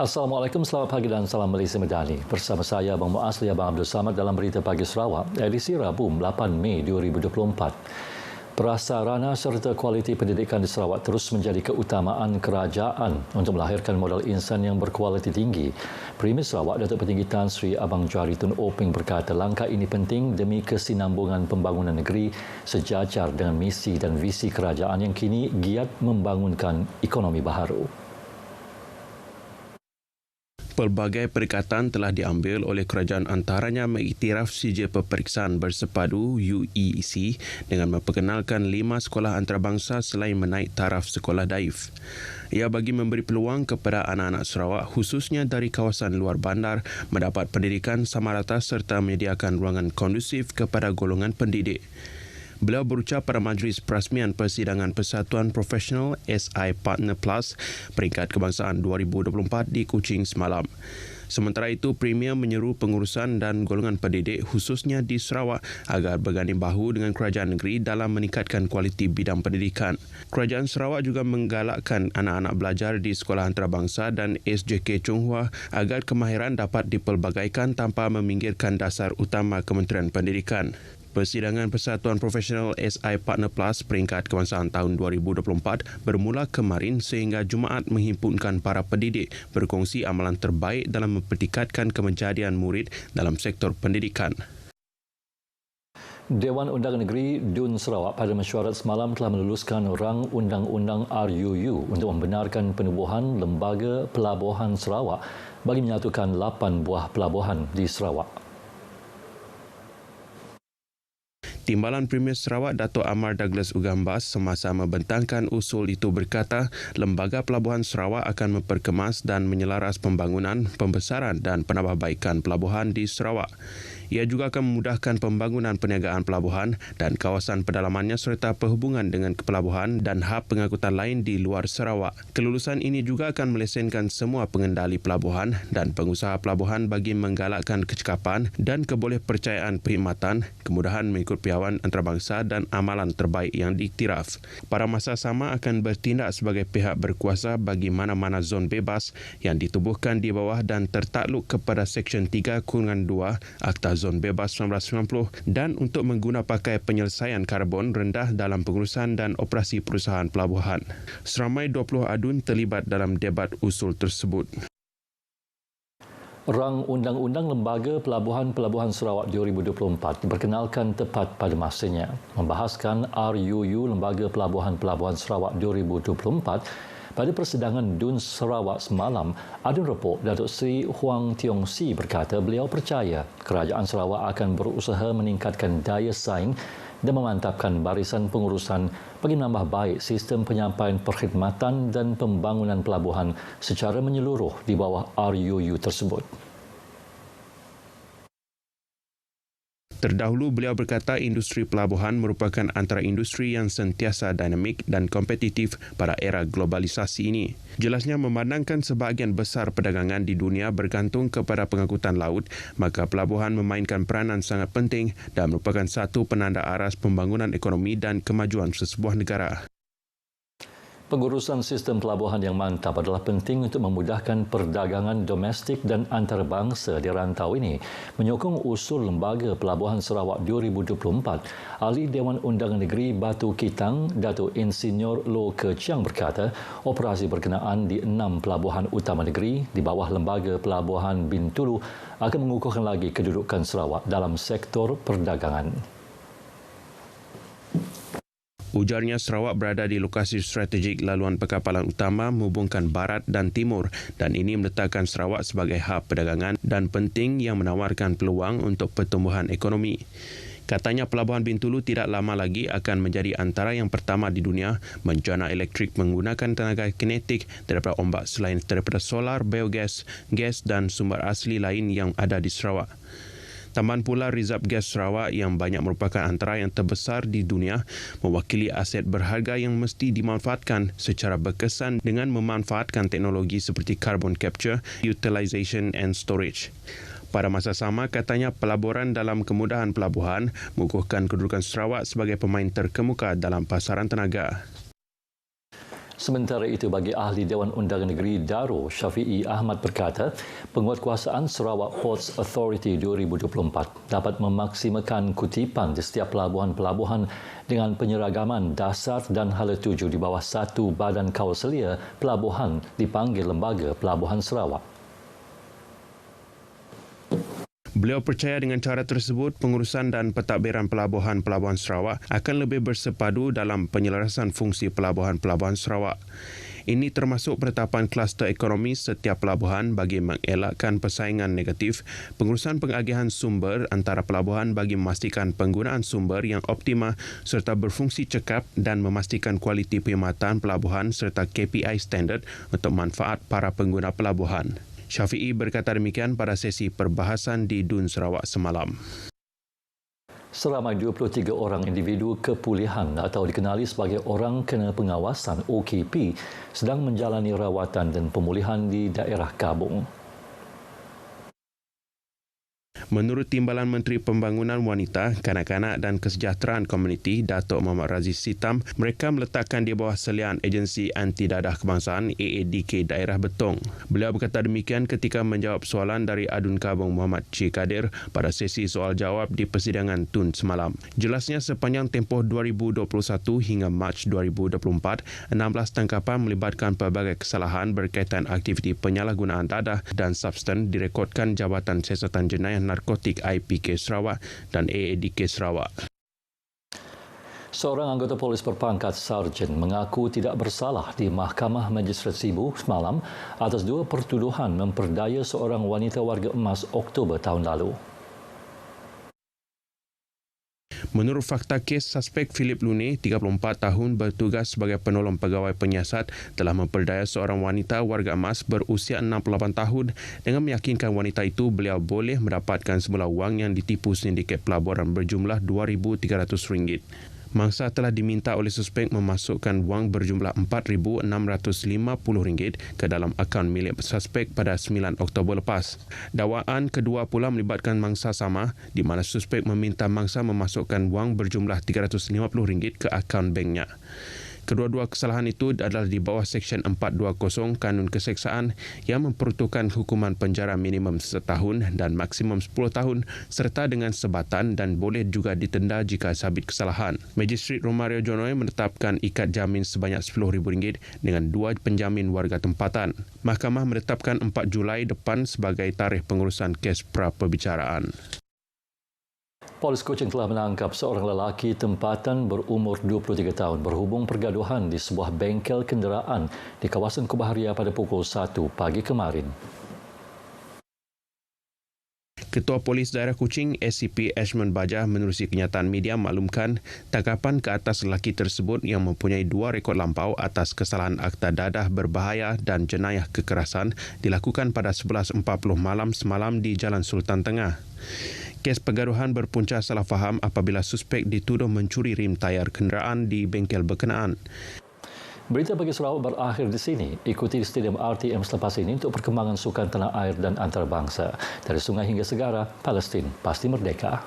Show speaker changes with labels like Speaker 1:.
Speaker 1: Assalamualaikum, selamat pagi dan salam Malaysia Medani. Bersama saya, Abang Muaz dan Abang Abdul Samad dalam Berita Pagi Sarawak, edisi Rabu 8 Mei 2024. Prasarana serta kualiti pendidikan di Sarawak terus menjadi keutamaan kerajaan untuk melahirkan modal insan yang berkualiti tinggi. Premier Sarawak, Datuk Petinggi Tan Sri Abang Jari Tun Openg berkata langkah ini penting demi kesinambungan pembangunan negeri sejajar dengan misi dan visi kerajaan yang kini giat membangunkan ekonomi baharu.
Speaker 2: Pelbagai perikatan telah diambil oleh kerajaan antaranya mengiktiraf sijil peperiksaan bersepadu UEC dengan memperkenalkan 5 sekolah antarabangsa selain menaik taraf sekolah daif. Ia bagi memberi peluang kepada anak-anak Sarawak khususnya dari kawasan luar bandar mendapat pendidikan sama rata serta menyediakan ruangan kondusif kepada golongan pendidik. Beliau berucap pada Majlis Perasmian Persidangan Persatuan Profesional SI Partner Plus Peringkat Kebangsaan 2024 di Kuching semalam. Sementara itu, Premier menyeru pengurusan dan golongan pendidik khususnya di Sarawak agar berganding bahu dengan kerajaan negeri dalam meningkatkan kualiti bidang pendidikan. Kerajaan Sarawak juga menggalakkan anak-anak belajar di sekolah antarabangsa dan SJK Chonghua agar kemahiran dapat dipelbagaikan tanpa meminggirkan dasar utama Kementerian Pendidikan. Persidangan Persatuan Profesional SI Partner Plus Peringkat Kebangsaan tahun 2024 bermula kemarin sehingga Jumaat menghimpunkan para pendidik berkongsi amalan terbaik dalam mempertingkatkan kemejadian murid dalam sektor pendidikan.
Speaker 1: Dewan Undangan Negeri DUN Sarawak pada mesyuarat semalam telah meluluskan rang Undang-Undang RUU untuk membenarkan penubuhan Lembaga Pelabuhan Sarawak bagi menyatukan 8 buah pelabuhan di Sarawak.
Speaker 2: Timbalan Premier Sarawak Dato' Amar Douglas Ugambas semasa membentangkan usul itu berkata Lembaga Pelabuhan Sarawak akan memperkemas dan menyelaras pembangunan, pembesaran dan penambahbaikan pelabuhan di Sarawak. Ia juga akan memudahkan pembangunan perniagaan pelabuhan dan kawasan pedalamannya serta perhubungan dengan pelabuhan dan hub pengangkutan lain di luar Sarawak. Kelulusan ini juga akan melesenkan semua pengendali pelabuhan dan pengusaha pelabuhan bagi menggalakkan kecekapan dan kebolehpercayaan perkhidmatan, kemudahan mengikut piawai antarabangsa dan amalan terbaik yang diiktiraf. Pada masa sama akan bertindak sebagai pihak berkuasa bagi mana-mana zon bebas yang ditubuhkan di bawah dan tertakluk kepada Seksyen 3/2 Akta Zon Bebas 1990 dan untuk mengguna pakai penyelesaian karbon rendah dalam pengurusan dan operasi perusahaan pelabuhan. Seramai 20 adun terlibat dalam debat usul tersebut.
Speaker 1: Rang Undang-Undang Lembaga Pelabuhan Sarawak 2024 diperkenalkan tepat pada masanya. Membahaskan RUU Lembaga Pelabuhan Sarawak 2024 pada persidangan DUN Sarawak semalam, Adun Repok Datuk Seri Huang Tiong Si berkata beliau percaya kerajaan Sarawak akan berusaha meningkatkan daya saing dan memantapkan barisan pengurusan bagi menambah baik sistem penyampaian perkhidmatan dan pembangunan pelabuhan secara menyeluruh di bawah RUU tersebut.
Speaker 2: Terdahulu beliau berkata industri pelabuhan merupakan antara industri yang sentiasa dinamik dan kompetitif pada era globalisasi ini. Jelasnya memandangkan sebahagian besar perdagangan di dunia bergantung kepada pengangkutan laut, maka pelabuhan memainkan peranan sangat penting dan merupakan satu penanda aras pembangunan ekonomi dan kemajuan sesebuah negara.
Speaker 1: Pengurusan sistem pelabuhan yang mantap adalah penting untuk memudahkan perdagangan domestik dan antarabangsa di rantau ini. Menyokong usul Lembaga Pelabuhan Sarawak 2024, Ahli Dewan Undangan Negeri Batu Kitang, Datuk Insinyur Loh Ke Chiang berkata, operasi berkenaan di 6 pelabuhan utama negeri di bawah Lembaga Pelabuhan Bintulu akan mengukuhkan lagi kedudukan Sarawak dalam sektor perdagangan.
Speaker 2: Ujarnya Sarawak berada di lokasi strategik laluan perkapalan utama menghubungkan barat dan timur dan ini meletakkan Sarawak sebagai hub perdagangan dan penting yang menawarkan peluang untuk pertumbuhan ekonomi. Katanya Pelabuhan Bintulu tidak lama lagi akan menjadi antara yang pertama di dunia menjana elektrik menggunakan tenaga kinetik daripada ombak selain daripada solar, biogas, gas dan sumber asli lain yang ada di Sarawak. Tambahan pula Rizab Gas Sarawak yang banyak merupakan antara yang terbesar di dunia mewakili aset berharga yang mesti dimanfaatkan secara berkesan dengan memanfaatkan teknologi seperti carbon capture, utilization and storage. Pada masa sama, katanya pelaburan dalam kemudahan pelabuhan mengukuhkan kedudukan Sarawak sebagai pemain terkemuka dalam pasaran tenaga.
Speaker 1: Sementara itu, bagi ahli Dewan Undangan Negeri Daro, Syafiee Ahmad berkata, penguatkuasaan Sarawak Ports Authority 2024 dapat memaksimalkan kutipan di setiap pelabuhan-pelabuhan dengan penyeragaman dasar dan hala tuju di bawah satu badan kawal selia pelabuhan dipanggil Lembaga Pelabuhan Sarawak.
Speaker 2: Beliau percaya dengan cara tersebut, pengurusan dan pentadbiran pelabuhan-pelabuhan Sarawak akan lebih bersepadu dalam penyelarasan fungsi pelabuhan-pelabuhan Sarawak. Ini termasuk penetapan kluster ekonomi setiap pelabuhan bagi mengelakkan persaingan negatif, pengurusan pengagihan sumber antara pelabuhan bagi memastikan penggunaan sumber yang optima serta berfungsi cekap dan memastikan kualiti perkhidmatan pelabuhan serta KPI standard untuk manfaat para pengguna pelabuhan. Syafiee berkata demikian pada sesi perbahasan di Dun Sarawak semalam.
Speaker 1: Seramai 23 orang individu kepulihan atau dikenali sebagai orang kena pengawasan OKP sedang menjalani rawatan dan pemulihan di daerah Kabung.
Speaker 2: Menurut Timbalan Menteri Pembangunan Wanita, Kanak-kanak dan Kesejahteraan Komuniti, Datuk Muhammad Razif Sitam, mereka meletakkan di bawah selian Agensi Anti Dadah Kebangsaan AADK Daerah Betong. Beliau berkata demikian ketika menjawab soalan dari Adun Kabung Muhammad Cik Kadir pada sesi soal jawab di persidangan Tun semalam. Jelasnya sepanjang tempoh 2021 hingga Mac 2024, 16 tangkapan melibatkan pelbagai kesalahan berkaitan aktiviti penyalahgunaan dadah dan substan direkodkan Jabatan Siasatan Jenayah Narkotik IPK Sarawak dan AADK Sarawak.
Speaker 1: Seorang anggota polis berpangkat sarjan mengaku tidak bersalah di Mahkamah Magistrate Sibu semalam atas dua pertuduhan memperdaya seorang wanita warga emas Oktober tahun lalu.
Speaker 2: Menurut fakta kes, suspek Philip Lune, 34 tahun, bertugas sebagai penolong pegawai penyiasat, telah memperdaya seorang wanita warga emas berusia 68 tahun dengan meyakinkan wanita itu beliau boleh mendapatkan semula wang yang ditipu sindiket pelaburan berjumlah RM2,300. Mangsa telah diminta oleh suspek memasukkan wang berjumlah RM4,650 ke dalam akaun milik suspek pada 9 Oktober lepas. Dakwaan kedua pula melibatkan mangsa sama di mana suspek meminta mangsa memasukkan wang berjumlah RM350 ke akaun banknya. Kedua-dua kesalahan itu adalah di bawah Seksyen 420 Kanun Keseksaan yang memperuntukkan hukuman penjara minimum 1 tahun dan maksimum 10 tahun serta dengan sebatan dan boleh juga ditenda jika sabit kesalahan. Magistrat Romario Jonoy menetapkan ikat jamin sebanyak RM10,000 dengan 2 penjamin warga tempatan. Mahkamah menetapkan 4 Julai depan sebagai tarikh pengurusan kes pra-perbicaraan.
Speaker 1: Polis Kuching telah menangkap seorang lelaki tempatan berumur 23 tahun berhubung pergaduhan di sebuah bengkel kenderaan di kawasan Kubaharia pada pukul 1 pagi kemarin.
Speaker 2: Ketua Polis Daerah Kuching SCP Ashman Bajah menerusi kenyataan media maklumkan tangkapan ke atas lelaki tersebut yang mempunyai 2 rekod lampau atas kesalahan akta dadah berbahaya dan jenayah kekerasan dilakukan pada 11.40 malam semalam di Jalan Sultan Tengah. Kes pergaduhan berpunca salah faham apabila suspek dituduh mencuri rim tayar kenderaan di bengkel berkenaan.
Speaker 1: Berita bagi Sarawak berakhir di sini. Ikuti di Stadium RTM selepas ini untuk perkembangan sukan tanah air dan antarabangsa. Dari sungai hingga segara, Palestin pasti merdeka.